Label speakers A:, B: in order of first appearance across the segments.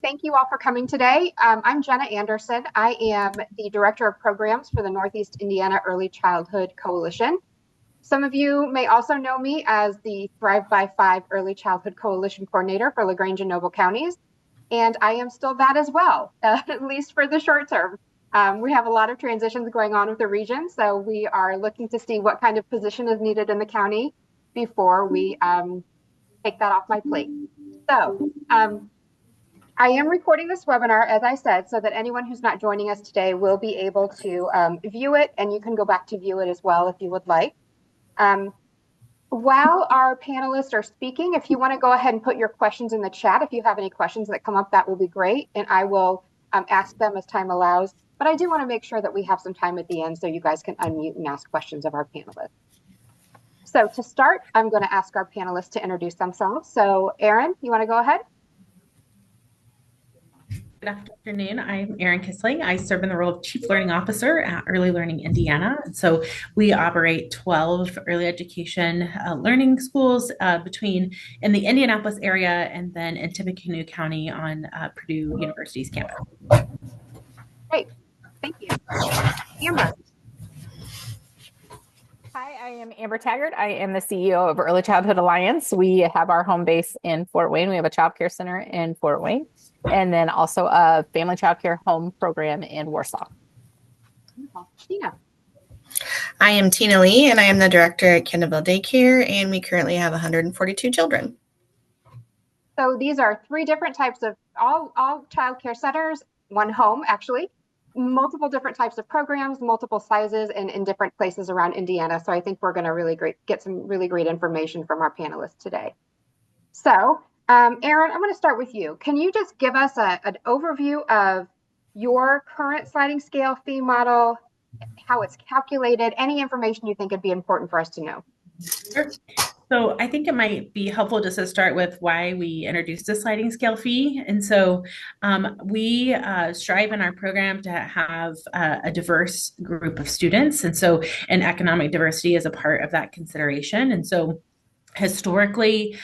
A: thank you all for coming today. I'm Jenna Anderson. I am the Director of Programs for the Northeast Indiana Early Childhood Coalition. Some of you may also know me as the Thrive by 5 Early Childhood Coalition Coordinator for LaGrange and Noble counties, and I am still that as well, at least for the short term. We have a lot of transitions going on with the region, so we are looking to see what kind of position is needed in the county before we take that off my plate. So I am recording this webinar, as I said, so that anyone who's not joining us today will be able to view it, and you can go back to view it as well if you would like. While our panelists are speaking, if you want to go ahead and put your questions in the chat, if you have any questions that come up, that will be great, and I will ask them as time allows. But I do want to make sure that we have some time at the end so you guys can unmute and ask questions of our panelists. So to start, I'm going to ask our panelists to introduce themselves. So Erin, you want to go ahead?
B: Good afternoon. I'm Erin Kissling. I serve in the role of Chief Learning Officer at Early Learning Indiana. So we operate 12 early education learning schools in the Indianapolis area and then in Tippecanoe County on Purdue University's campus.
A: Great. Thank you. Amber.
C: Hi, I am Amber Taggart. I am the CEO of Early Childhood Alliance. We have our home base in Fort Wayne. We have a child care center in Fort Wayne, and then also a family child care home program in Warsaw.
A: Tina.
D: I am Tina Lee, and I am the director at Kendallville Day Care, and we currently have 142 children.
A: So these are three different types of all child care centers, one home actually, multiple different types of programs, multiple sizes, and in different places around Indiana. So I think we're going to get some really great information from our panelists today. So Erin, I'm going to start with you. Can you just give us an overview of your current sliding scale fee model, how it's calculated, any information you think would be important for us to know?
B: Sure. So I think it might be helpful just to start with why we introduced a sliding scale fee. And so we strive in our program to have a diverse group of students. And economic diversity is a part of that consideration. And so historically,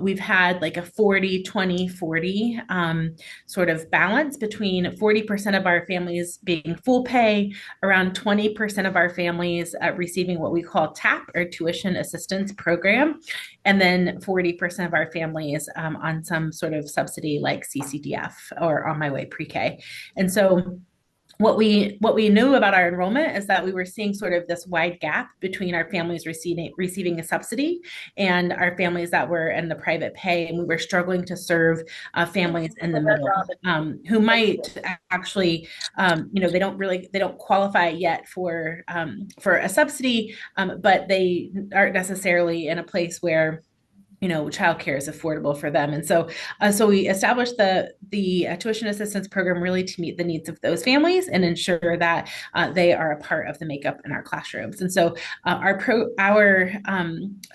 B: we've had like a 40-20-40 sort of balance between 40% of our families being full pay, around 20% of our families receiving what we call TAP or tuition assistance program, and then 40% of our families on some sort of subsidy like CCDF or On My Way Pre-K. And so what we knew about our enrollment is that we were seeing sort of this wide gap between our families receiving a subsidy and our families that were in the private pay, and we were struggling to serve families in the middle who might actually, they don't qualify yet for a subsidy, but they aren't necessarily in a place where childcare is affordable for them. And so we established the tuition assistance program really to meet the needs of those families and ensure that they are a part of the makeup in our classrooms. And so our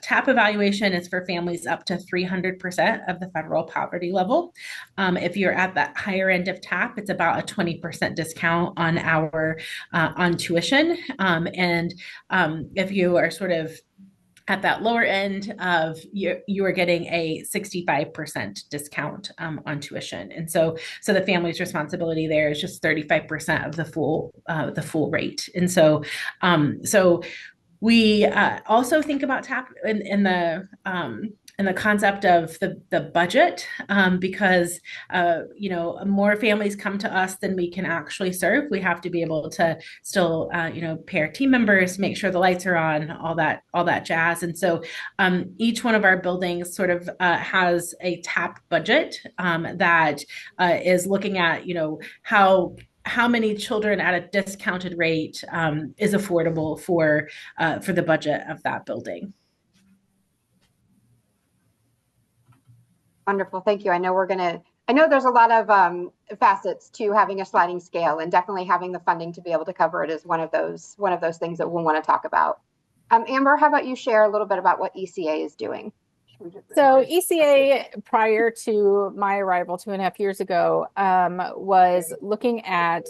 B: TAP evaluation is for families up to 300% of the federal poverty level. If you're at that higher end of TAP, it's about a 20% discount on on tuition. And if you are sort of at that lower end of you are getting a 65% discount on tuition. And so the family's responsibility there is just 35% of the full rate. And so we also think about TAP in the concept of the budget, because more families come to us than we can actually serve. We have to be able to still pay our team members, make sure the lights are on, all that jazz. And so each one of our buildings sort of has a TAP budget that is looking at how many children at a discounted rate is affordable for the budget of that building.
A: Wonderful, thank you. I know there's a lot of facets to having a sliding scale, and definitely having the funding to be able to cover it is one of those things that we'll want to talk about. Amber, how about you share a little bit about what ECA is doing?
C: So ECA, prior to my arrival 2.5 years ago, was looking at,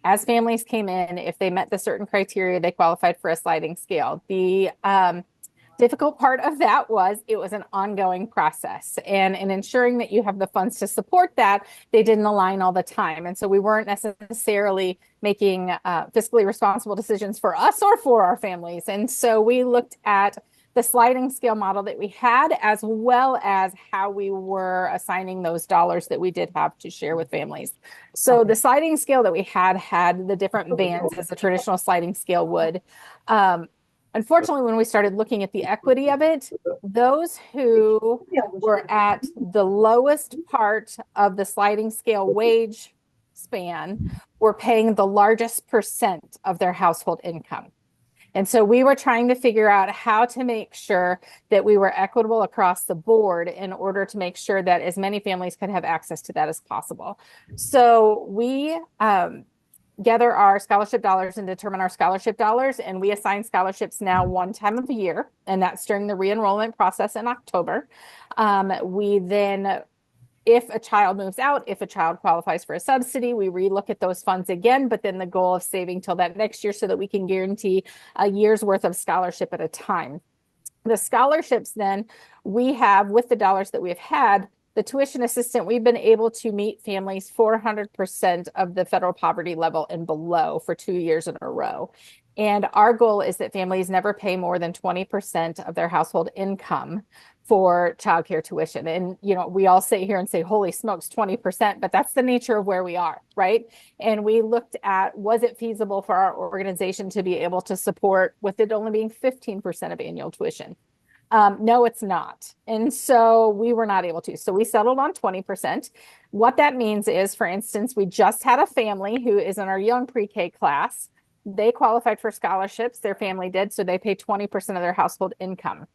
C: as families came in, if they met the certain criteria, they qualified for a sliding scale. Difficult part of that was it was an ongoing process, and in ensuring that you have the funds to support that, they didn't align all the time. And so we weren't necessarily making fiscally responsible decisions for us or for our families. And so we looked at the sliding scale model that we had, as well as how we were assigning those dollars that we did have to share with families. So the sliding scale that we had the different bands as a traditional sliding scale would. Unfortunately, when we started looking at the equity of it, those who were at the lowest part of the sliding scale wage span were paying the largest percent of their household income. And so we were trying to figure out how to make sure that we were equitable across the board in order to make sure that as many families could have access to that as possible. So we gather our scholarship dollars and determine our scholarship dollars, and we assign scholarships now one time of the year, and that's during the re-enrollment process in October. We then, if a child moves out, if a child qualifies for a subsidy, we relook at those funds again, but then the goal of saving till that next year so that we can guarantee a year's worth of scholarship at a time. The scholarships then we have, with the dollars that we've had, the tuition assistant, we've been able to meet families 400% of the federal poverty level and below for 2 years in a row. And our goal is that families never pay more than 20% of their household income for childcare tuition. And, you know, we all sit here and say, holy smokes, 20%, but that's the nature of where we are, right? And we looked at, was it feasible for our organization to be able to support with it only being 15% of annual tuition? No, it's not. And so we were not able to. So we settled on 20%. What that means is, for instance, we just had a family who is in our young pre-K class. They qualified for scholarships. Their family did. So they pay 20% of their household income.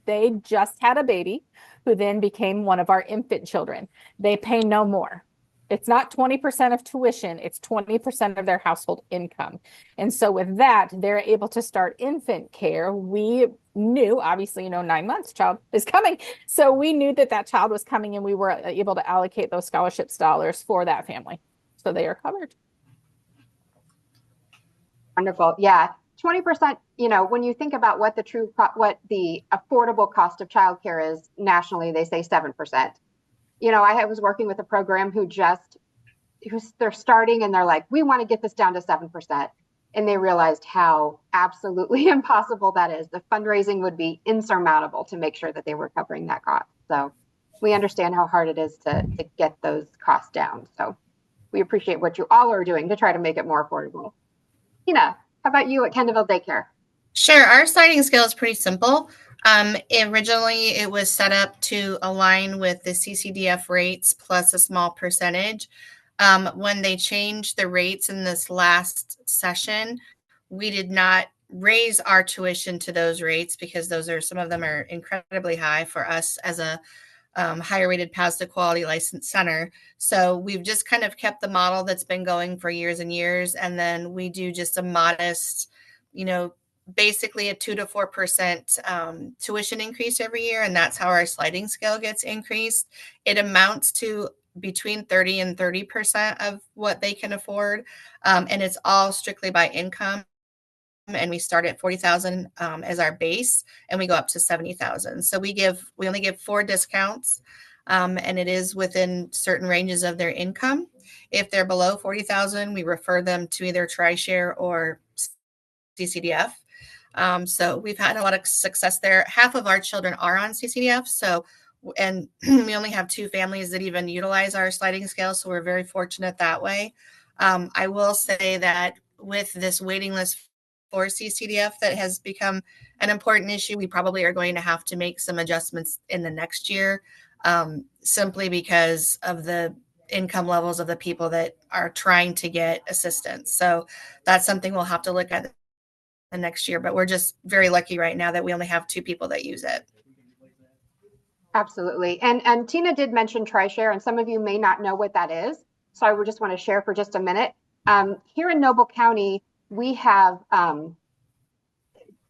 C: They just had a baby who then became one of our infant children. They pay no more. It's not 20% of tuition, it's 20% of their household income. And so with that, they're able to start infant care. We knew, obviously, 9 months, child is coming. So we knew that that child was coming, and we were able to allocate those scholarships dollars for that family. So they are covered.
A: Wonderful. Yeah. 20%, when you think about what the affordable cost of childcare is nationally, they say 7%. I was working with a program they're starting and they're like, we want to get this down to 7%. And they realized how absolutely impossible that is. The fundraising would be insurmountable to make sure that they were covering that cost. So we understand how hard it is to get those costs down. So we appreciate what you all are doing to try to make it more affordable. Tina, how about you at Kendallville Daycare?
D: Sure. Our sliding scale is pretty simple. Originally, it was set up to align with the CCDF rates plus a small percentage. When they changed the rates in this last session, we did not raise our tuition to those rates because some of them are incredibly high for us as a higher rated Paths to Quality licensed center. So we've just kind of kept the model that's been going for years and years. And then we do just a modest, basically a 2 to 4% tuition increase every year. And that's how our sliding scale gets increased. It amounts to between 30 and 30% of what they can afford. And it's all strictly by income. And we start at 40,000 as our base, and we go up to 70,000. So we only give 4 discounts, and it is within certain ranges of their income. If they're below 40,000, we refer them to either TriShare or CCDF. So we've had a lot of success there. Half of our children are on CCDF. And we only have 2 families that even utilize our sliding scale. So we're very fortunate that way. I will say that with this waiting list for CCDF that has become an important issue, we probably are going to have to make some adjustments in the next year, simply because of the income levels of the people that are trying to get assistance. So that's something we'll have to look at the next year, but we're just very lucky right now that we only have 2 people that use it.
A: Absolutely. And Tina did mention TriShare, and some of you may not know what that is. So I would just want to share for just a minute. Here in Noble County, we have 2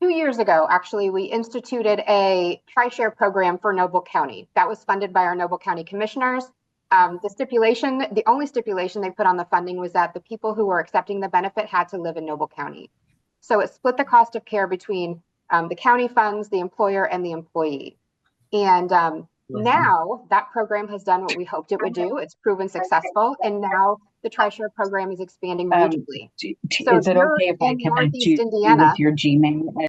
A: years ago, actually, we instituted a TriShare program for Noble County. That was funded by our Noble County commissioners. The only stipulation they put on the funding was that the people who were accepting the benefit had to live in Noble County. So it split the cost of care between the county funds, the employer, and the employee. And now that program has done what we hoped it would do. It's proven successful. And now the TriShare program is expanding regionally. So
E: is it okay if I connect you with your Gmail?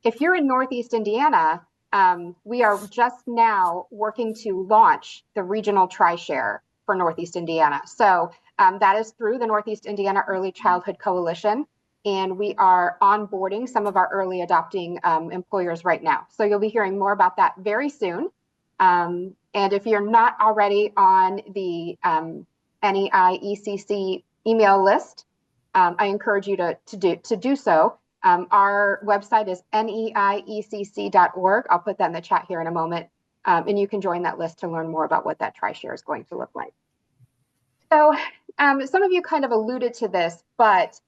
A: If you're in Northeast Indiana, we are just now working to launch the regional TriShare for Northeast Indiana. So that is through the Northeast Indiana Early Childhood Coalition. And we are onboarding some of our early adopting employers right now. So you'll be hearing more about that very soon. And if you're not already on the NEIECC email list, I encourage you to do so. Our website is neiecc.org. I'll put that in the chat here in a moment. And you can join that list to learn more about what that TriShare is going to look like. So some of you kind of alluded to this, but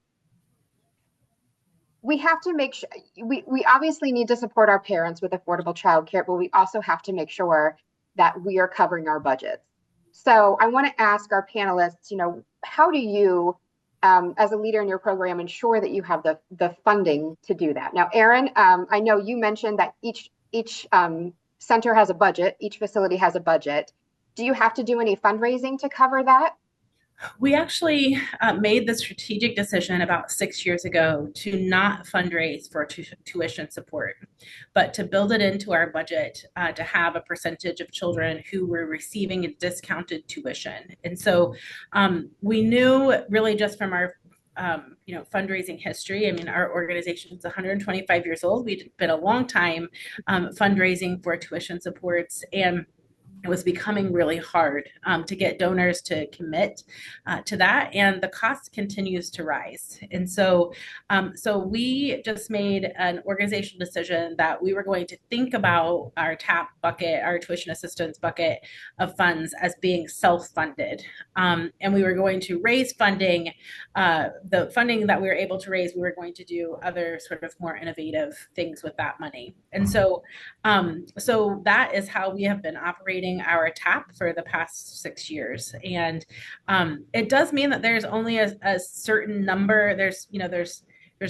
A: we have to make sure, we obviously need to support our parents with affordable childcare, but we also have to make sure that we are covering our budgets. So I want to ask our panelists, how do you, as a leader in your program, ensure that you have the funding to do that? Now, Erin, I know you mentioned that each center has a budget, each facility has a budget. Do you have to do any fundraising to cover that?
B: We actually made the strategic decision about 6 years ago to not fundraise for tuition support, but to build it into our budget to have a percentage of children who were receiving a discounted tuition. And so we knew really just from our fundraising history. I mean, our organization is 125 years old. We've been a long time fundraising for tuition supports, and it was becoming really hard to get donors to commit to that, and the cost continues to rise. And so, we just made an organizational decision that we were going to think about our TAP bucket, our tuition assistance bucket of funds, as being self-funded, and we were going to raise funding. The funding that we were able to raise, we were going to do other sort of more innovative things with that money. And so that is how we have been operating our TAP for the past 6 years. And it does mean that there's only a certain number, there's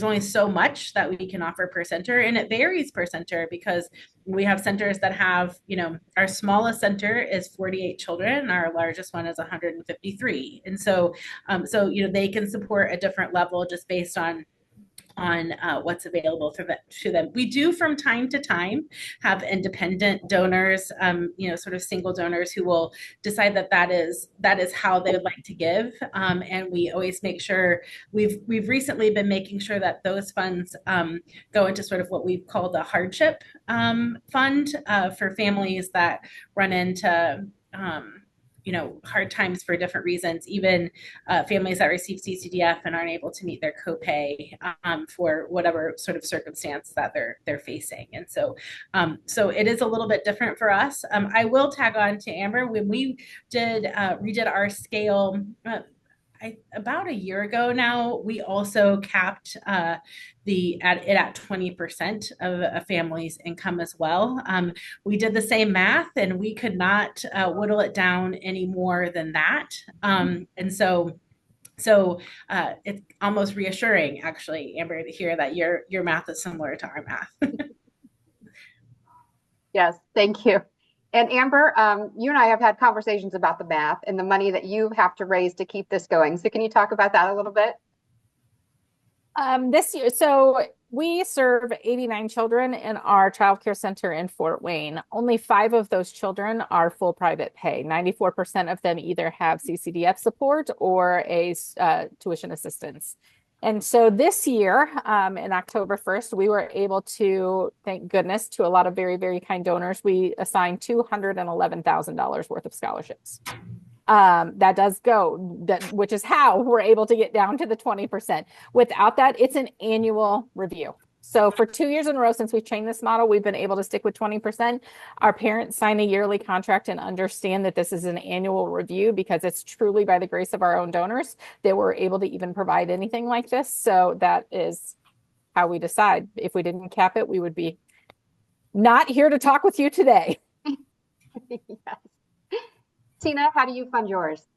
B: only so much that we can offer per center, and it varies per center because we have centers that have, our smallest center is 48 children, our largest one is 153. And so they can support a different level just based on what's available to them. We do from time to time have independent donors, sort of single donors who will decide that is how they would like to give. And we always make sure we've recently been making sure that those funds go into sort of what we've called the hardship fund for families that run into hard times for different reasons, even families that receive CCDF and aren't able to meet their copay for whatever sort of circumstance that they're facing. And so it is a little bit different for us. I will tag on to Amber. When we redid our scale about a year ago now, we also capped at 20% of a family's income as well. We did the same math, and we could not whittle it down any more than that. And so it's almost reassuring, actually, Amber, to hear that your math is similar to our math.
A: Yes, thank you. And Amber, you and I have had conversations about the math and the money that you have to raise to keep this going. So can you talk about that a little bit?
C: This year, so we serve 89 children in our child care center in Fort Wayne. Only 5 of those children are full private pay. 94% of them either have CCDF support or a tuition assistance. And so this year, in October 1st, we were able to, thank goodness, to a lot of very, very kind donors, we assigned $211,000 worth of scholarships. That does go, which is how we're able to get down to the 20%. Without that, it's an annual review. So for 2 years in a row since we've changed this model, we've been able to stick with 20%. Our parents sign a yearly contract and understand that this is an annual review because it's truly by the grace of our own donors that we're able to even provide anything like this. So that is how we decide. If we didn't cap it, we would be not here to talk with you today.
A: Yes. Tina, how do you fund yours?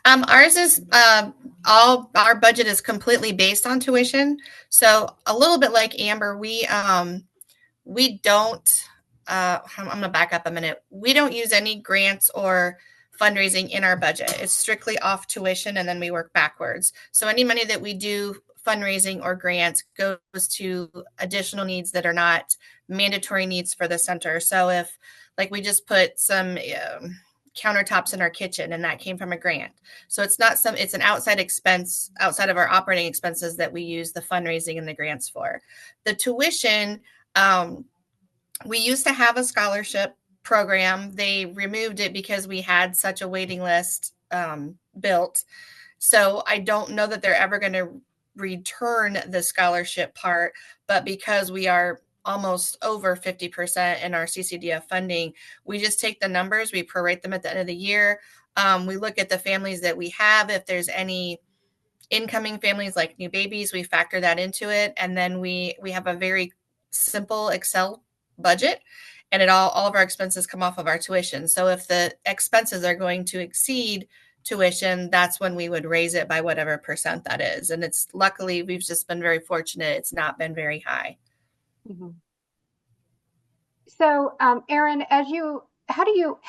D: Ours is our budget is completely based on tuition. So a little bit like Amber, we we don't, I'm going to back up a minute. We don't use any grants or fundraising in our budget. It's strictly off tuition, and then we work backwards. So any money that we do fundraising or grants goes to additional needs that are not mandatory needs for the center. So if, like, we just put some countertops in our kitchen and that came from a grant. So it's an outside expense outside of our operating expenses that we use the fundraising and the grants for. The tuition, we used to have a scholarship program. They removed it because we had such a waiting list built. So I don't know that they're ever going to return the scholarship part, but because we are almost over 50% in our CCDF funding, we just take the numbers, we prorate them at the end of the year. We look at the families that we have. If there's any incoming families like new babies, we factor that into it. And then we have a very simple Excel budget, and all of our expenses come off of our tuition. So if the expenses are going to exceed tuition, that's when we would raise it by whatever percent that is. And it's luckily, we've just been very fortunate. It's not been very high.
A: Mm-hmm. So, Erin, how do you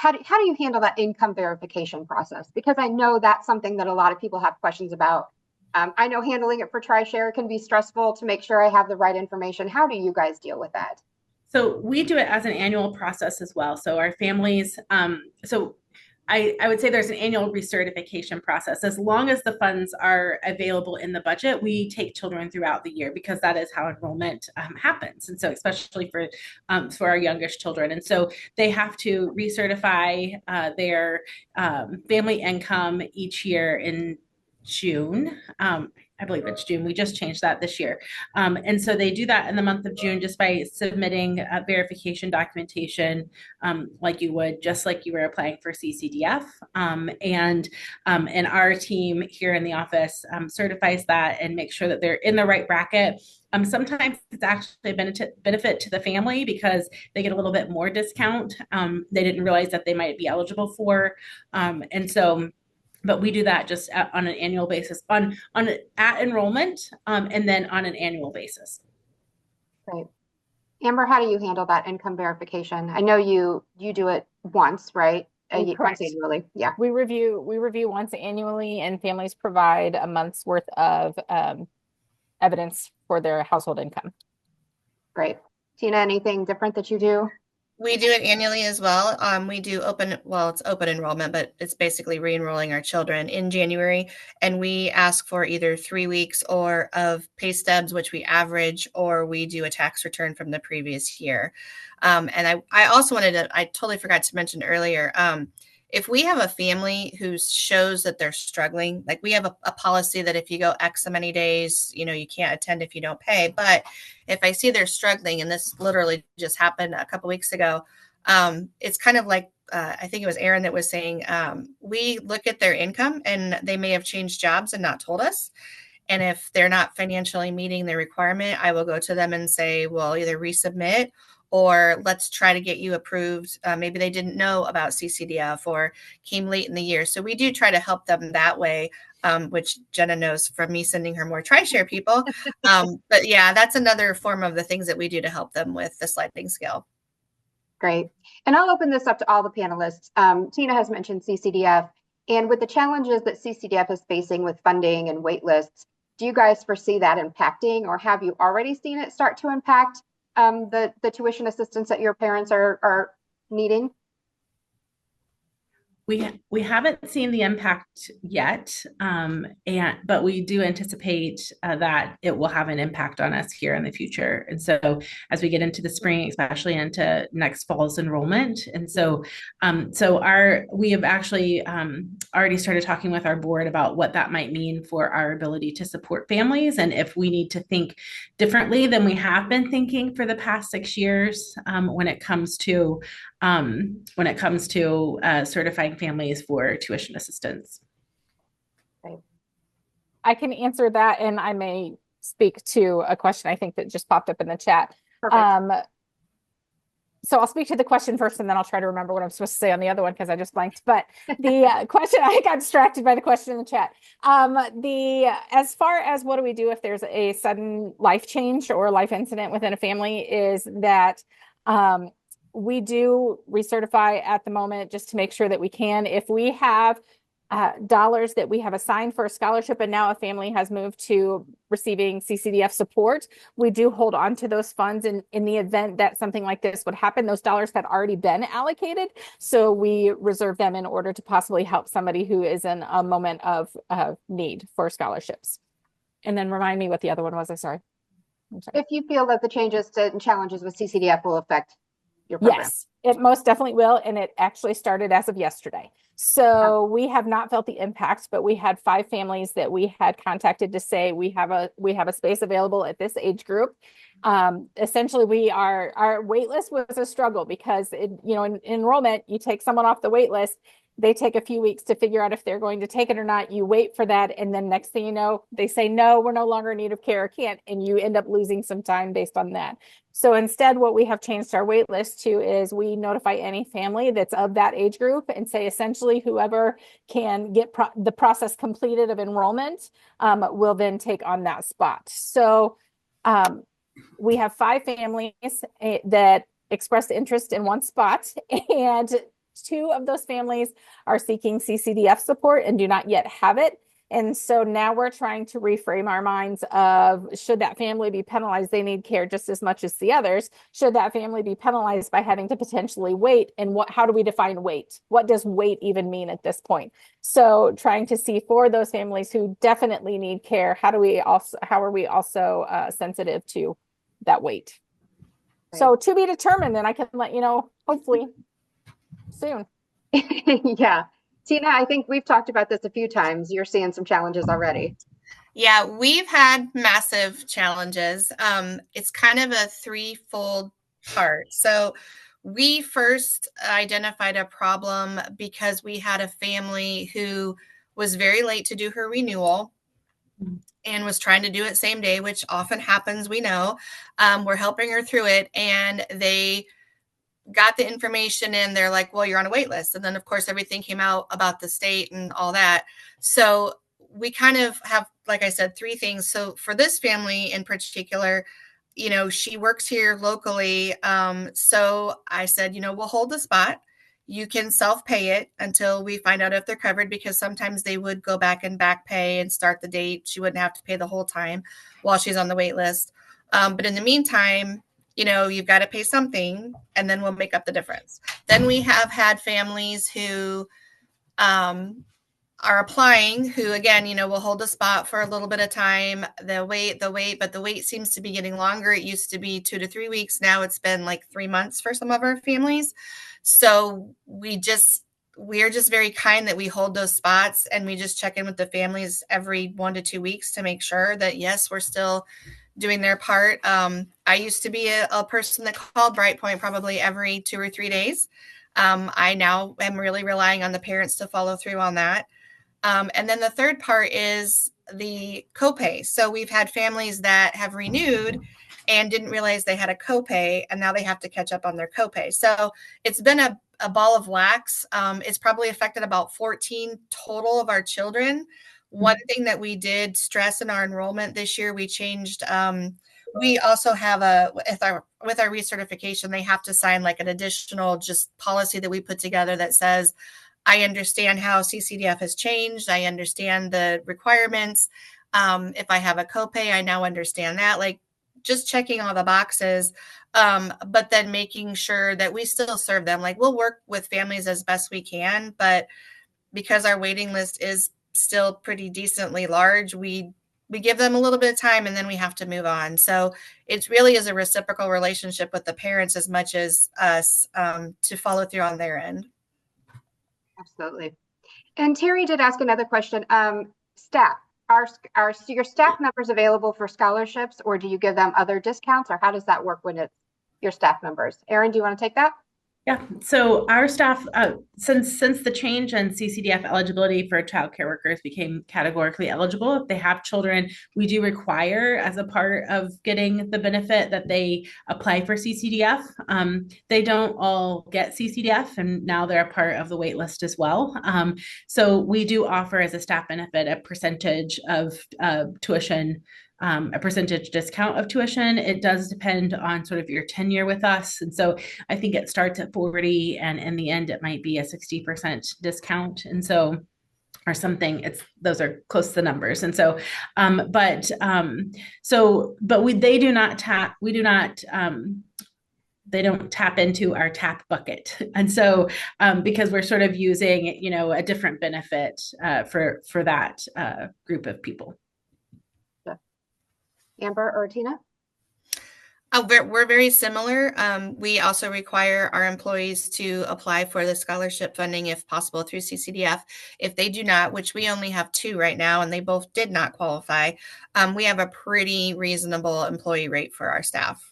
A: handle that income verification process? Because I know that's something that a lot of people have questions about. I know handling it for TriShare can be stressful to make sure I have the right information. How do you guys deal with that?
B: So we do it as an annual process as well. So our families, I would say there's an annual recertification process. As long as the funds are available in the budget, we take children throughout the year because that is how enrollment happens. And so especially for our youngest children. And so they have to recertify their family income each year in June. I believe it's June. We just changed that this year. And so they do that in the month of June just by submitting verification documentation like you would, just like you were applying for CCDF. And our team here in the office certifies that and makes sure that they're in the right bracket. Sometimes it's actually a benefit to the family because they get a little bit more discount. They didn't realize that they might be eligible for. But we do that just on an annual basis, at enrollment, and then on an annual basis.
A: Great. Amber, how do you handle that income verification? I know you do it once, right? Once annually. Yeah.
C: We review once annually, and families provide a month's worth of evidence for their household income.
A: Great. Tina, anything different that you do?
D: We do it annually as well. We do it's open enrollment, but it's basically re-enrolling our children in January. And we ask for either 3 weeks of pay stubs, which we average, or we do a tax return from the previous year. And I also I totally forgot to mention earlier, if we have a family who shows that they're struggling, like we have a policy that if you go X so many days, you can't attend if you don't pay. But if I see they're struggling, and this literally just happened a couple weeks ago, it's kind of like, I think it was Erin that was saying, we look at their income and they may have changed jobs and not told us. And if they're not financially meeting the requirement, I will go to them and say, well, either resubmit or let's try to get you approved. Maybe they didn't know about CCDF or came late in the year. So we do try to help them that way, which Jenna knows from me sending her more TriShare people. But yeah, that's another form of the things that we do to help them with the sliding scale.
A: Great. And I'll open this up to all the panelists. Tina has mentioned CCDF, and with the challenges that CCDF is facing with funding and wait lists, do you guys foresee that impacting, or have you already seen it start to impact the tuition assistance that your parents are needing?
B: We haven't seen the impact yet, but we do anticipate that it will have an impact on us here in the future. And so as we get into the spring, especially into next fall's enrollment, and so we have actually already started talking with our board about what that might mean for our ability to support families, and if we need to think differently than we have been thinking for the past 6 years when it comes to certifying families for tuition assistance.
C: Okay. I can answer that, and I may speak to a question I think that just popped up in the chat. So I'll speak to the question first, and then I'll try to remember what I'm supposed to say on the other one because I just blanked. But the question, I got distracted by the question in the chat. As far as what do we do if there's a sudden life change or life incident within a family, is that we do recertify at the moment just to make sure that we can. If we have dollars that we have assigned for a scholarship and now a family has moved to receiving CCDF support, we do hold on to those funds in the event that something like this would happen. Those dollars had already been allocated, so we reserve them in order to possibly help somebody who is in a moment of need for scholarships. And then remind me what the other one was. I'm sorry.
A: If you feel that the changes and challenges with CCDF will affect your program.
C: Yes, it most definitely will. And it actually started as of yesterday. So we have not felt the impact, but we had 5 families that we had contacted to say we have a space available at this age group. Essentially, our wait list was a struggle because in enrollment, you take someone off the wait list, they take a few weeks to figure out if they're going to take it or not. You wait for that, and then next thing you know, they say no, we're no longer in need of care or can't, and you end up losing some time based on that. So instead, what we have changed our wait list to is we notify any family that's of that age group and say essentially whoever can get the process completed of enrollment will then take on that spot. So we have 5 families that expressed interest in one spot, and 2 of those families are seeking CCDF support and do not yet have it. And so now we're trying to reframe our minds of, should that family be penalized? They need care just as much as the others. Should that family be penalized by having to potentially wait? And how do we define wait? What does wait even mean at this point? So trying to see for those families who definitely need care, how are we also sensitive to that wait? Right. So to be determined, and I can let you know, hopefully soon.
A: Yeah. Tina, I think we've talked about this a few times. You're seeing some challenges already.
D: Yeah, we've had massive challenges. It's kind of a threefold part. So we first identified a problem because we had a family who was very late to do her renewal and was trying to do it same day, which often happens, we know. We're helping her through it, and they got the information in. They're like, well, you're on a wait list. And then of course, everything came out about the state and all that. So we kind of have, like I said, 3 things. So for this family in particular, she works here locally. So I said, we'll hold the spot. You can self-pay it until we find out if they're covered, because sometimes they would go back and back pay and start the date. She wouldn't have to pay the whole time while she's on the wait list. But in the meantime, you've got to pay something, and then we'll make up the difference. Then we have had families who are applying, who again, will hold a spot for a little bit of time. They'll wait, but the wait seems to be getting longer. It used to be 2 to 3 weeks. Now it's been like 3 months for some of our families. So we're just very kind that we hold those spots, and we just check in with the families every 1 to 2 weeks to make sure that, yes, we're still doing their part. I used to be a person that called Brightpoint probably every 2 or 3 days. I now am really relying on the parents to follow through on that. And then the third part is the copay. So we've had families that have renewed and didn't realize they had a copay, and now they have to catch up on their copay. So it's been a ball of wax. It's probably affected about 14 total of our children. One thing that we did stress in our enrollment this year, we changed. We also have with our recertification, they have to sign like an additional just policy that we put together that says, I understand how CCDF has changed. I understand the requirements. If I have a copay, I now understand that. Like just checking all the boxes, but then making sure that we still serve them. Like we'll work with families as best we can, but because our waiting list is still pretty decently large, we give them a little bit of time, and then we have to move on. So it really is a reciprocal relationship with the parents as much as us to follow through on their end.
A: Absolutely. And Terry did ask another question. Staff, are your staff members available for scholarships, or do you give them other discounts, or how does that work when it's your staff members? Erin, do you want to take that?
B: Yeah, so our staff, since the change in CCDF eligibility for childcare workers became categorically eligible, if they have children, we do require as a part of getting the benefit that they apply for CCDF. They don't all get CCDF, and now they're a part of the wait list as well. So we do offer as a staff benefit a percentage of tuition, a percentage discount of tuition. It does depend on sort of your tenure with us. And so I think it starts at 40 and in the end, it might be a 60% discount. And so, or something, those are close to the numbers. And so, but they don't tap into our TAP bucket. And so, because we're sort of using, a different benefit for that group of people.
A: Amber or Tina?
D: We're very similar. We also require our employees to apply for the scholarship funding if possible through CCDF. If they do not, which we only have 2 right now, and they both did not qualify, we have a pretty reasonable employee rate for our staff.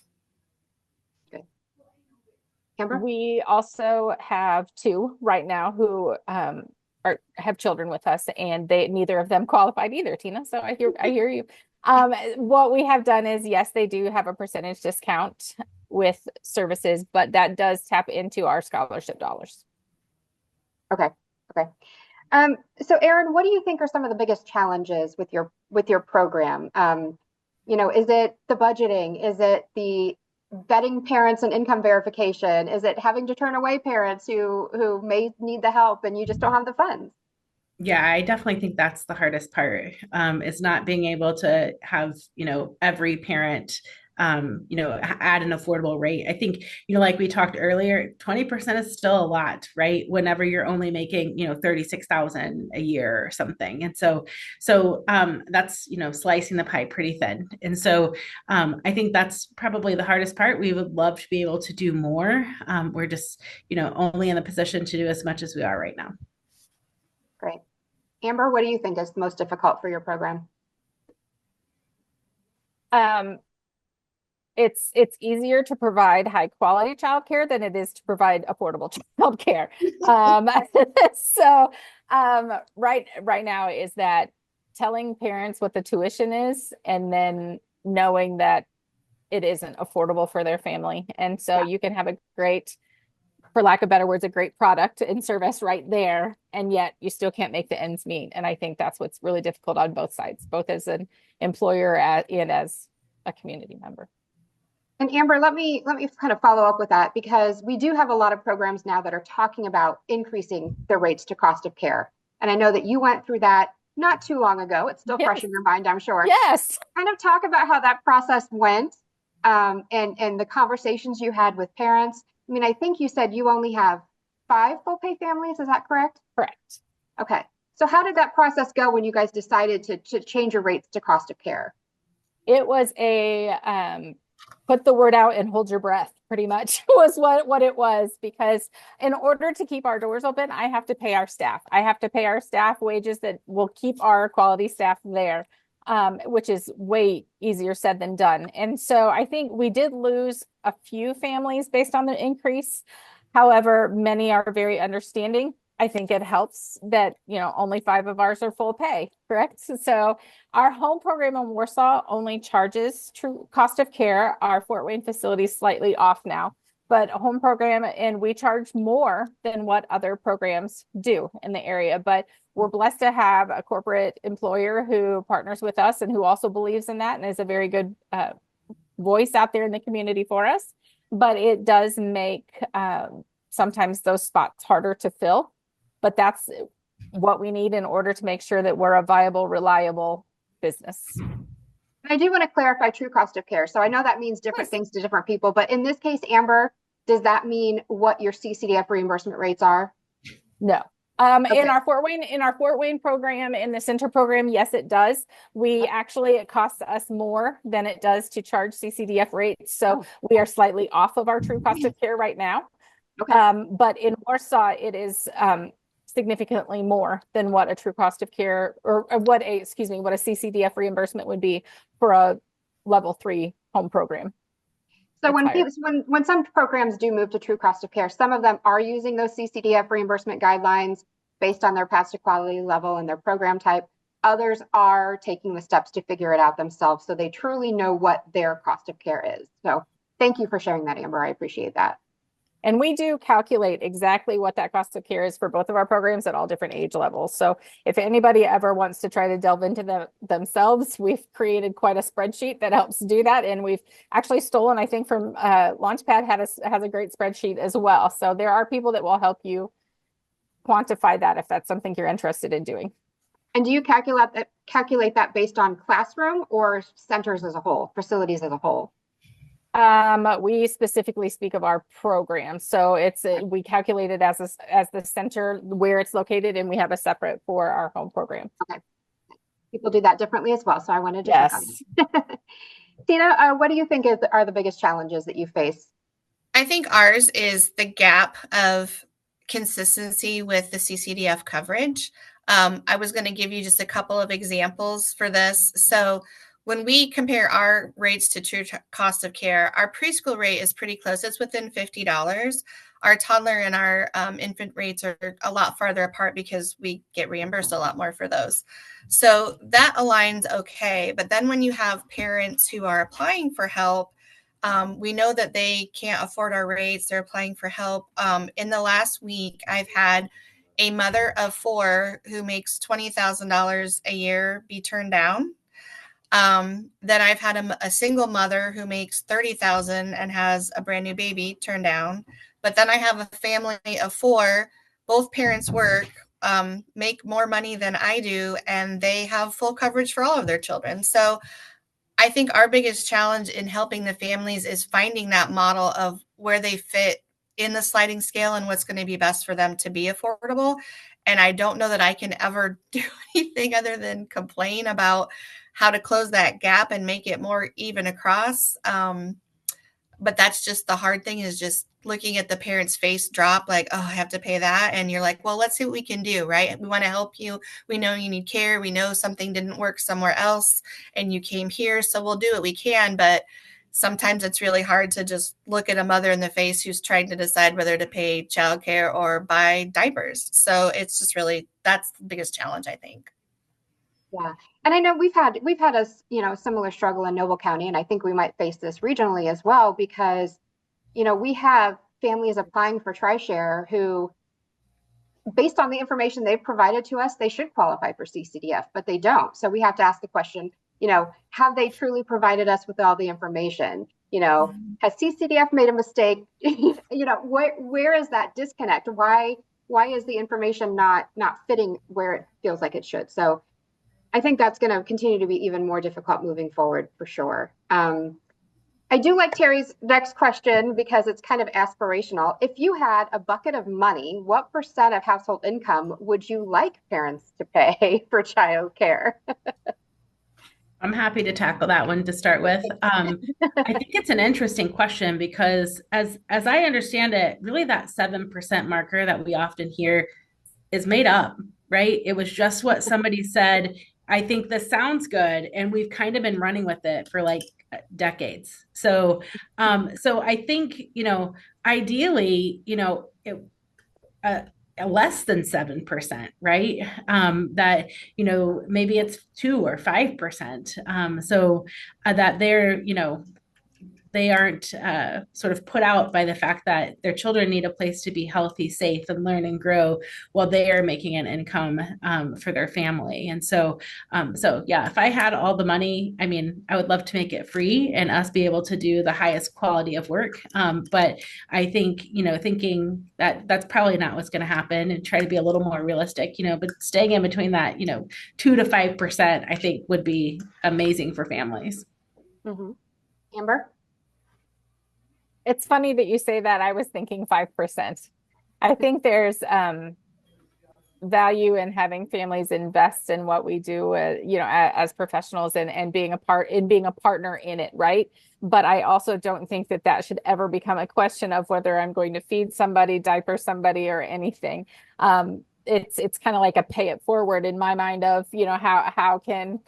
A: Okay. Amber?
C: We also have 2 right now who have children with us, and neither of them qualified either, Tina. So I hear you. What we have done is, yes, they do have a percentage discount with services, but that does tap into our scholarship dollars.
A: Okay. So Erin, what do you think are some of the biggest challenges with your program? Is it the budgeting? Is it the vetting parents and income verification? Is it having to turn away parents who may need the help and you just don't have the funds?
B: Yeah, I definitely think that's the hardest part, is not being able to have, every parent, add an affordable rate. I think, like we talked earlier, 20% is still a lot, right? Whenever you're only making, 36,000 a year or something. And so that's, slicing the pie pretty thin. And so I think that's probably the hardest part. We would love to be able to do more. We're just, only in the position to do as much as we are right now.
A: Great. Amber, what do you think is most difficult for your program?
C: It's easier to provide high quality childcare than it is to provide affordable childcare. Right now is that telling parents what the tuition is and then knowing that it isn't affordable for their family. And so you can have a great, for lack of better words, a great product and service right there, and yet you still can't make the ends meet. And I think that's what's really difficult on both sides, both as an employer and as a community member.
A: And Amber, let me kind of follow up with that, because we do have a lot of programs now that are talking about increasing the rates to cost of care. And I know that you went through that not too long ago. It's still fresh in your mind, I'm sure.
C: Yes.
A: Kind of talk about how that process went, and the conversations you had with parents. I mean, I think you said you only have 5 full pay families. Is that correct?
C: Correct.
A: Okay. So how did that process go when you guys decided to change your rates to cost of care?
C: It was a put the word out and hold your breath, pretty much was what it was, because in order to keep our doors open, I have to pay our staff. I have to pay our staff wages that will keep our quality staff there, which is way easier said than done. And so I think we did lose a few families based on the increase. However, many are very understanding. I think it helps that, only 5 of ours are full pay, correct? So our home program in Warsaw only charges true cost of care. Our Fort Wayne facility is slightly off now, but a home program, and we charge more than what other programs do in the area. But we're blessed to have a corporate employer who partners with us and who also believes in that and is a very good voice out there in the community for us. But it does make sometimes those spots harder to fill. But that's what we need in order to make sure that we're a viable, reliable business.
A: I do want to clarify true cost of care. So I know that means different things to different people, but in this case, Amber, does that mean what your CCDF reimbursement rates are?
C: No. Okay. In our Fort Wayne program, in the center program, yes, it does. It costs us more than it does to charge CCDF rates. So we are slightly off of our true cost of care right now. Okay. But in Warsaw, it is significantly more than what a true cost of care or what a CCDF reimbursement would be for a level 3 home program.
A: So when some programs do move to true cost of care, some of them are using those CCDF reimbursement guidelines based on their path to quality level and their program type. Others are taking the steps to figure it out themselves, so they truly know what their cost of care is. So thank you for sharing that, Amber. I appreciate that.
C: And we do calculate exactly what that cost of care is for both of our programs at all different age levels. So if anybody ever wants to try to delve into them themselves, we've created quite a spreadsheet that helps do that. And we've actually stolen, I think, from Launchpad has a great spreadsheet as well. So there are people that will help you quantify that if that's something you're interested in doing.
A: And do you calculate that based on classroom or centers as a whole, facilities as a whole?
C: We specifically speak of our program. So we calculate it as the center where it's located, and we have a separate for our home program.
A: Okay. People do that differently as well. So I wanted to check on that. Tina, what do you think are the biggest challenges that you face?
D: I think ours is the gap of consistency with the CCDF coverage. I was going to give you just a couple of examples for this. So when we compare our rates to true cost of care, our preschool rate is pretty close. It's within $50. Our toddler and our infant rates are a lot farther apart because we get reimbursed a lot more for those. So that aligns okay. But then when you have parents who are applying for help, we know that they can't afford our rates. They're applying for help. In the last week, I've had a mother of 4 who makes $20,000 a year be turned down. Then I've had a single mother who makes $30,000 and has a brand new baby turned down. But then I have a family of 4, both parents work, make more money than I do, and they have full coverage for all of their children. So I think our biggest challenge in helping the families is finding that model of where they fit in the sliding scale and what's going to be best for them to be affordable. And I don't know that I can ever do anything other than complain about how to close that gap and make it more even across. But that's just the hard thing, is just looking at the parent's face drop like, oh, I have to pay that. And you're like, well, let's see what we can do, right? We want to help you. We know you need care. We know something didn't work somewhere else and you came here, so we'll do what we can. But sometimes it's really hard to just look at a mother in the face who's trying to decide whether to pay childcare or buy diapers. So it's just really, that's the biggest challenge, I think.
A: Yeah. And I know we've had a similar struggle in Noble County, and I think we might face this regionally as well, because we have families applying for TriShare who, based on the information they've provided to us, they should qualify for CCDF, but they don't. So we have to ask the question, have they truly provided us with all the information? Has CCDF made a mistake? Where is that disconnect? Why is the information not fitting where it feels like it should? So I think that's going to continue to be even more difficult moving forward for sure. I do like Terry's next question because it's kind of aspirational. If you had a bucket of money, what % of household income would you like parents to pay for childcare?
B: I'm happy to tackle that one to start with. I think it's an interesting question because as I understand it, really that 7% marker that we often hear is made up, right? It was just what somebody said. I think this sounds good, and we've kind of been running with it for like decades. So I think, ideally, less than 7%, right? That, maybe it's 2 or 5%. So that they aren't sort of put out by the fact that their children need a place to be healthy, safe, and learn and grow while they are making an income for their family. And so yeah, if I had all the money, I would love to make it free and us be able to do the highest quality of work. But I think, thinking that that's probably not what's going to happen, and try to be a little more realistic, but staying in between that, 2 to 5%, I think would be amazing for families.
A: Mm-hmm. Amber?
C: It's funny that you say that. I was thinking 5%. I think there's value in having families invest in what we do, as professionals and being a partner in it, right? But I also don't think that should ever become a question of whether I'm going to feed somebody, diaper somebody, or anything. It's kind of like a pay it forward in my mind of, how can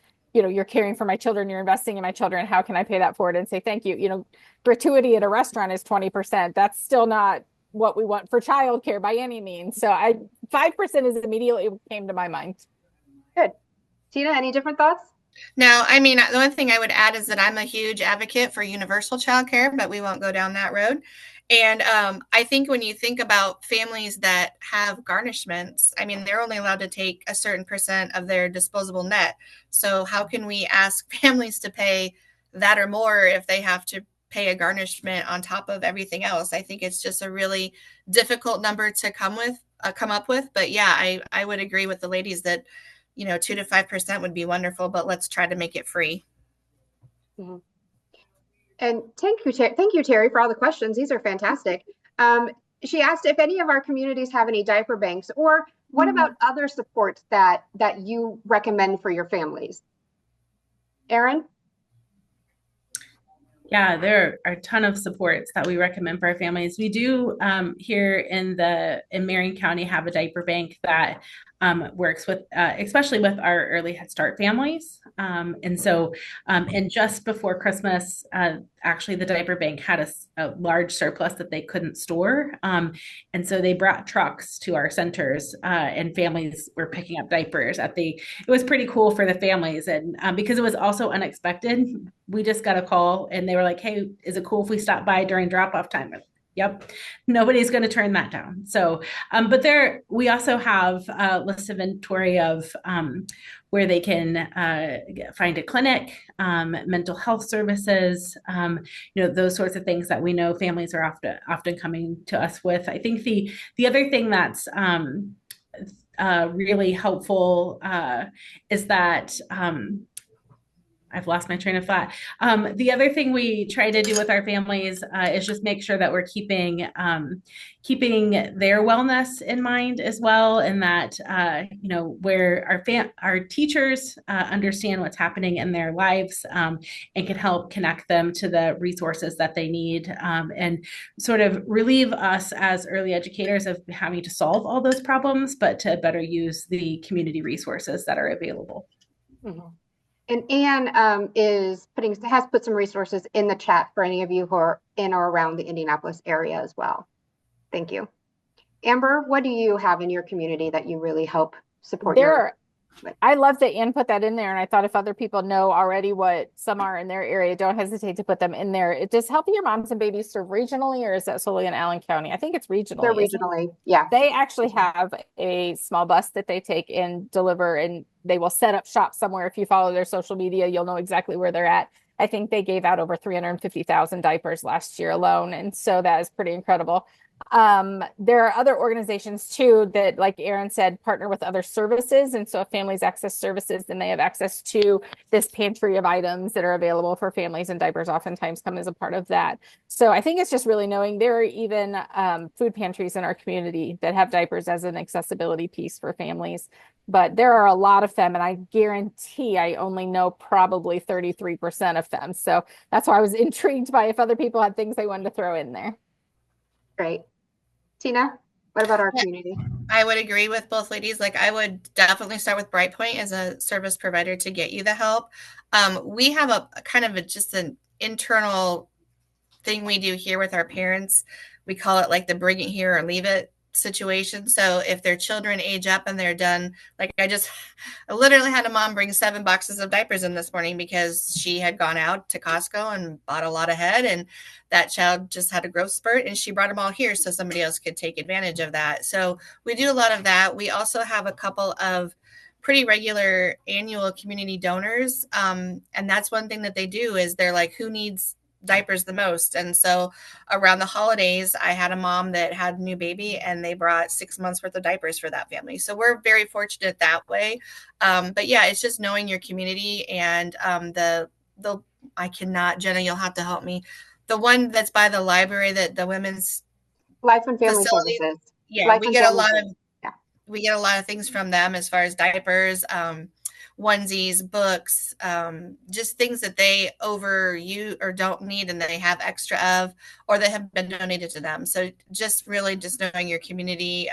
C: you're caring for my children, you're investing in my children. How can I pay that forward and say thank you? Gratuity at a restaurant is 20%. That's still not what we want for childcare by any means. So 5% is immediately what came to my mind.
A: Good. Tina, any different thoughts?
D: No, I mean, the only thing I would add is that I'm a huge advocate for universal childcare, but we won't go down that road. And I think when you think about families that have garnishments, I mean, they're only allowed to take a certain % of their disposable net. So how can we ask families to pay that or more if they have to pay a garnishment on top of everything else? I think it's just a really difficult number to come up with. But yeah, I would agree with the ladies that 2 to 5% would be wonderful, but let's try to make it free.
A: Mm-hmm. And thank you, Terry, for all the questions. These are fantastic. She asked if any of our communities have any diaper banks, or what about other supports that you recommend for your families? Erin?
B: Yeah, there are a ton of supports that we recommend for our families. We do here in Marion County have a diaper bank that works with, especially with our early Head Start families. And just before Christmas, actually the diaper bank had a large surplus that they couldn't store. And so they brought trucks to our centers and families were picking up diapers it was pretty cool for the families. And because it was also unexpected, we just got a call and they were like, hey, is it cool if we stop by during drop-off time? Yep. Nobody's going to turn that down. So, but we also have a list of inventory of where they can find a clinic, mental health services, those sorts of things that we know families are often coming to us with. I think the other thing that's really helpful is that I've lost my train of thought. The other thing we try to do with our families is just make sure that we're keeping their wellness in mind as well, and that where our teachers understand what's happening in their lives and can help connect them to the resources that they need, and sort of relieve us as early educators of having to solve all those problems, but to better use the community resources that are available.
A: Mm-hmm. And Anne has put some resources in the chat for any of you who are in or around the Indianapolis area as well. Thank you. Amber, what do you have in your community that you really help support?
C: I love that Anne put that in there. And I thought if other people know already what some are in their area, don't hesitate to put them in there. It does Healthier Moms and Babies serve regionally, or is that solely in Allen County? I think it's regionally.
A: They're regionally, yeah.
C: They actually have a small bus that they take and deliver, and they will set up shop somewhere. If you follow their social media, you'll know exactly where they're at. I think they gave out over 350,000 diapers last year alone. And so that is pretty incredible. There are other organizations too that, like Erin said, partner with other services. And so if families access services, then they have access to this pantry of items that are available for families, and diapers oftentimes come as a part of that. So I think it's just really knowing there are even food pantries in our community that have diapers as an accessibility piece for families. But there are a lot of them, and I guarantee I only know probably 33% of them. So that's why I was intrigued by if other people had things they wanted to throw in there.
A: Great. Tina, what about our community?
D: I would agree with both ladies. Like, I would definitely start with Brightpoint as a service provider to get you the help. We have a kind of just an internal thing we do here with our parents. We call it like the bring it here or leave it situation. So if their children age up and they're done, like I literally had a mom bring 7 boxes of diapers in this morning because she had gone out to Costco and bought a lot ahead, and that child just had a growth spurt, and she brought them all here so somebody else could take advantage of that. So we do a lot of that. We also have a couple of pretty regular annual community donors. And that's one thing that they do is they're like, who needs diapers the most? And so around the holidays, I had a mom that had a new baby, and they brought 6 months worth of diapers for that family. So we're very fortunate that way. But yeah, it's just knowing your community, and I cannot, Jenna, you'll have to help me. The one that's by the library, that the women's
A: Life and Family Services.
D: Yeah, we get a lot of things from them as far as diapers, onesies, books, just things that they overuse or don't need and they have extra of, or that have been donated to them. So just really just knowing your community,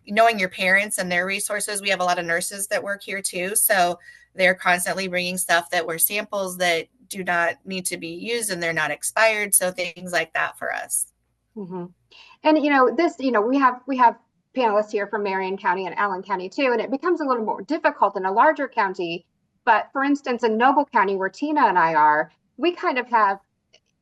D: knowing your parents and their resources. We have a lot of nurses that work here too. So they're constantly bringing stuff that were samples that do not need to be used and they're not expired. So things like that for us.
A: Mm-hmm. And, this, we have panelists here from Marion County and Allen County too, and it becomes a little more difficult in a larger county. But for instance, in Noble County, where Tina and I are, we kind of have,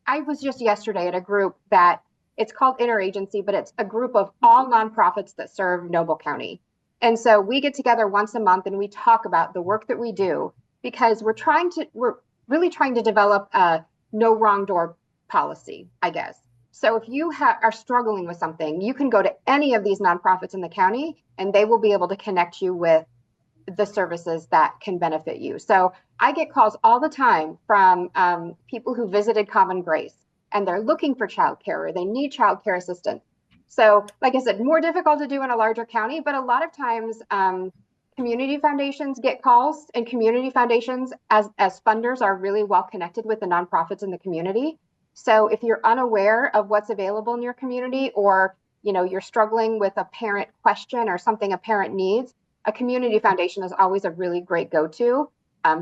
A: I was just yesterday at a group that it's called Interagency, but it's a group of all nonprofits that serve Noble County. And so we get together once a month and we talk about the work that we do, because we're really trying to develop a no wrong door policy, I guess. So if you are struggling with something, you can go to any of these nonprofits in the county and they will be able to connect you with the services that can benefit you. So I get calls all the time from people who visited Common Grace and they're looking for childcare or they need childcare assistance. So like I said, more difficult to do in a larger county, but a lot of times community foundations get calls, and community foundations as funders are really well connected with the nonprofits in the community. So if you're unaware of what's available in your community, or you're struggling with a parent question or something a parent needs, a community foundation is always a really great go-to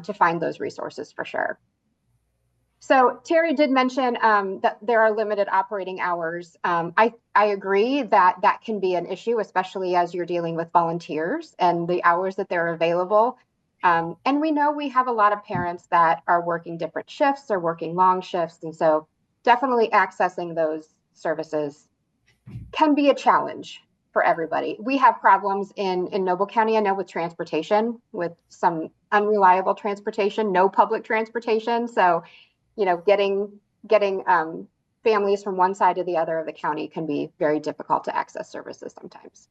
A: to find those resources for sure. So Terry did mention that there are limited operating hours. I agree that that can be an issue, especially as you're dealing with volunteers and the hours that they're available. And we know we have a lot of parents that are working different shifts or working long shifts. And so definitely accessing those services can be a challenge for everybody. We have problems in Noble County, I know, with transportation, with some unreliable transportation, no public transportation. So, getting families from one side to the other of the county can be very difficult to access services sometimes.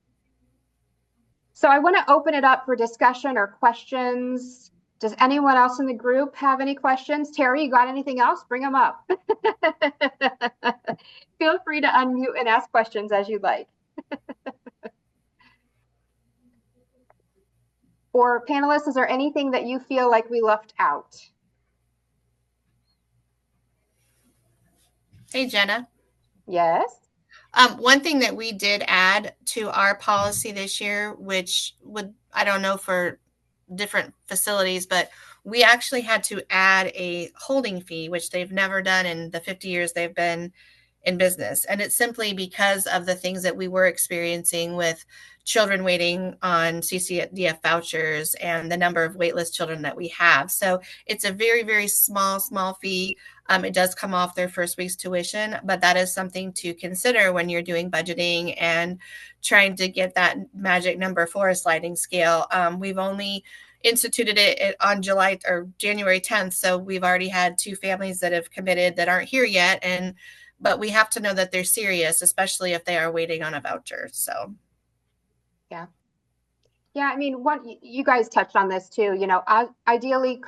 A: So I want to open it up for discussion or questions. Does anyone else in the group have any questions? Terry, you got anything else? Bring them up. Feel free to unmute and ask questions as you'd like. Or panelists, is there anything that you feel like we left out?
D: Hey, Jenna.
A: Yes.
D: One thing that we did add to our policy this year, which I don't know for different facilities, but we actually had to add a holding fee, which they've never done in the 50 years they've been in business. And it's simply because of the things that we were experiencing with children waiting on CCDF vouchers and the number of waitlist children that we have. So it's a very, very small fee. It does come off their first week's tuition, but that is something to consider when you're doing budgeting and trying to get that magic number for a sliding scale. We've only instituted it on January 10th. So we've already had 2 families that have committed that aren't here yet. But we have to know that they're serious, especially if they are waiting on a voucher. So.
A: Yeah. I mean, you guys touched on this too, ideally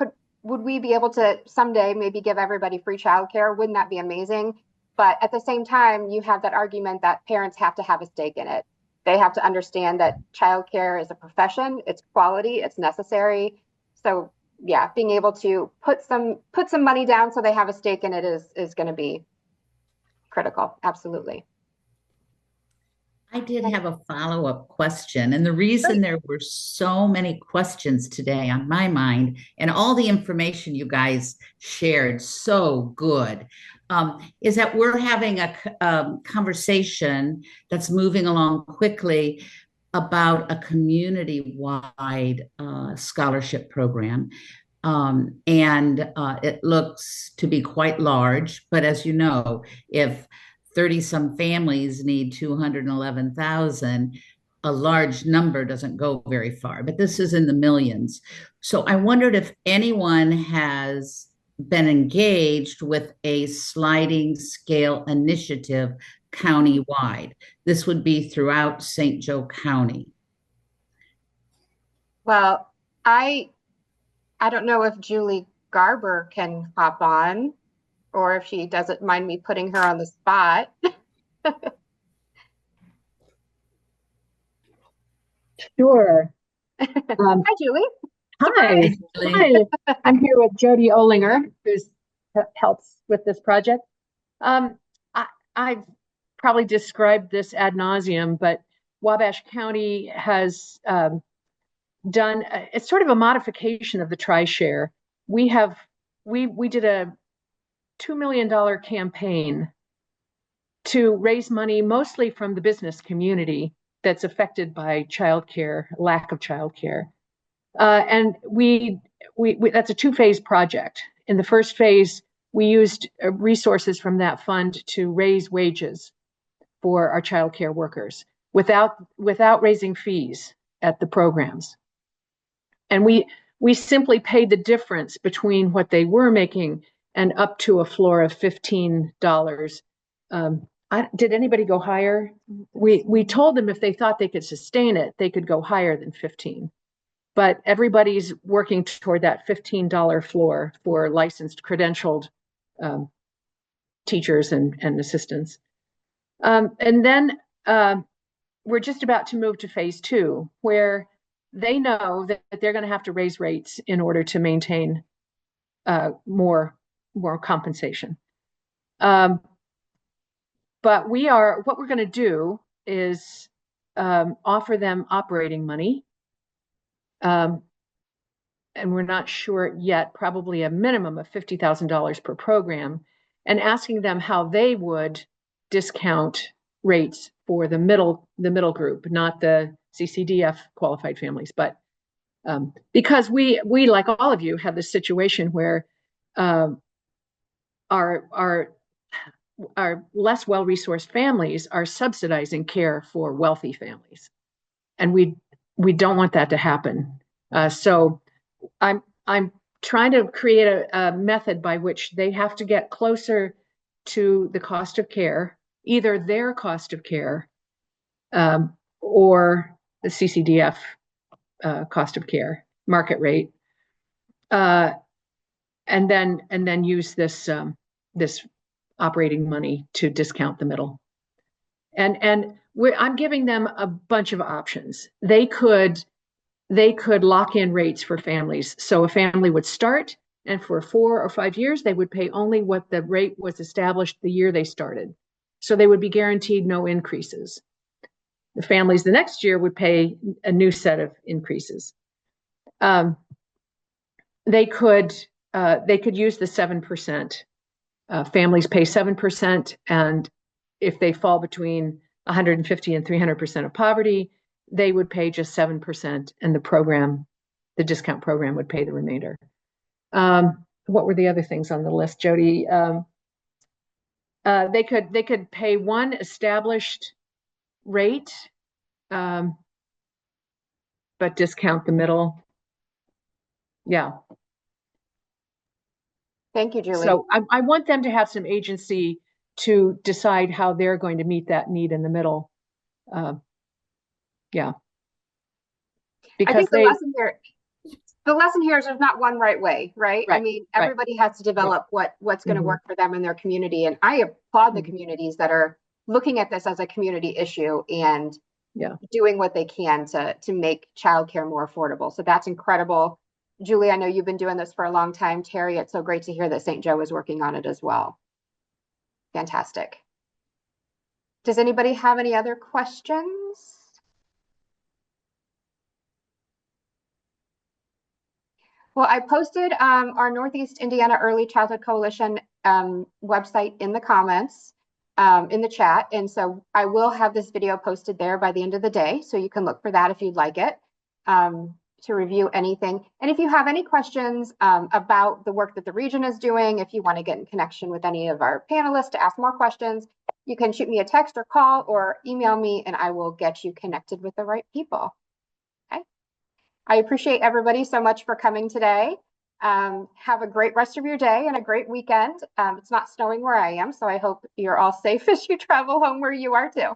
A: would we be able to someday maybe give everybody free childcare? Wouldn't that be amazing? But at the same time, you have that argument that parents have to have a stake in it. They have to understand that childcare is a profession, it's quality, it's necessary. So yeah, being able to put some money down so they have a stake in it is going to be critical. Absolutely.
F: I did have a follow-up question, and the reason there were so many questions today on my mind, and all the information you guys shared so good, is that we're having a conversation that's moving along quickly about a community-wide scholarship program. And it looks to be quite large, but as you know, if 30-some families need 211,000, a large number doesn't go very far, but this is in the millions. So I wondered if anyone has been engaged with a sliding scale initiative countywide. This would be throughout St. Joe County.
A: Well, I don't know if Julie Garber can hop on, or if she doesn't mind me putting her on the spot.
G: Sure.
A: Hi, Julie.
G: Hi. Hi. I'm here with Jody Olinger, who helps with this project. I've probably described this ad nauseum, but Wabash County has done, it's sort of a modification of the Tri-Share. We did a $2 million campaign to raise money mostly from the business community that's affected by childcare, lack of childcare. And we that's a two-phase project. In the first phase, we used resources from that fund to raise wages for our childcare workers without raising fees at the programs. And we simply paid the difference between what they were making and up to a floor of $15. Did anybody go higher? We told them if they thought they could sustain it, they could go higher than 15. But everybody's working toward that $15 floor for licensed, credentialed teachers and assistants. And then we're just about to move to phase 2, where they know that they're going to have to raise rates in order to maintain more compensation. But what we're going to do is offer them operating money. And we're not sure yet, probably a minimum of $50,000 per program, and asking them how they would discount rates for the middle group, not the CCDF qualified families, but because we like all of you have this situation where our less well-resourced families are subsidizing care for wealthy families, and we don't want that to happen. So I'm trying to create a method by which they have to get closer to the cost of care, either their cost of care or the CCDF cost of care market rate, and then use this operating money to discount the middle. And I'm giving them a bunch of options. They could lock in rates for families. So a family would start, and for 4 or 5 years, they would pay only what the rate was established the year they started. So they would be guaranteed no increases. The families the next year would pay a new set of increases. They could use the 7%. Families pay 7%, and if they fall between 150 and 300% of poverty, they would pay just 7%, and the discount program would pay the remainder. What were the other things on the list, Jody? They could pay one established rate, but discount the middle. Yeah.
A: Thank you, Julie.
G: So I want them to have some agency to decide how they're going to meet that need in the middle. Yeah.
A: Because I think the lesson here is there's not one right way, right? I mean, everybody has to develop what's going to work for them in their community. And I applaud the communities that are looking at this as a community issue and doing what they can to make childcare more affordable. So that's incredible. Julie, I know you've been doing this for a long time. Terry, it's so great to hear that St. Joe is working on it as well. Fantastic. Does anybody have any other questions? Well, I posted our Northeast Indiana Early Childhood Coalition website in the comments, in the chat. And so I will have this video posted there by the end of the day. So you can look for that if you'd like it, to review anything. And if you have any questions about the work that the region is doing, if you want to get in connection with any of our panelists to ask more questions, you can shoot me a text or call or email me, and I will get you connected with the right people. Okay. I appreciate everybody so much for coming today. Have a great rest of your day and a great weekend. It's not snowing where I am, so I hope you're all safe as you travel home where you are too.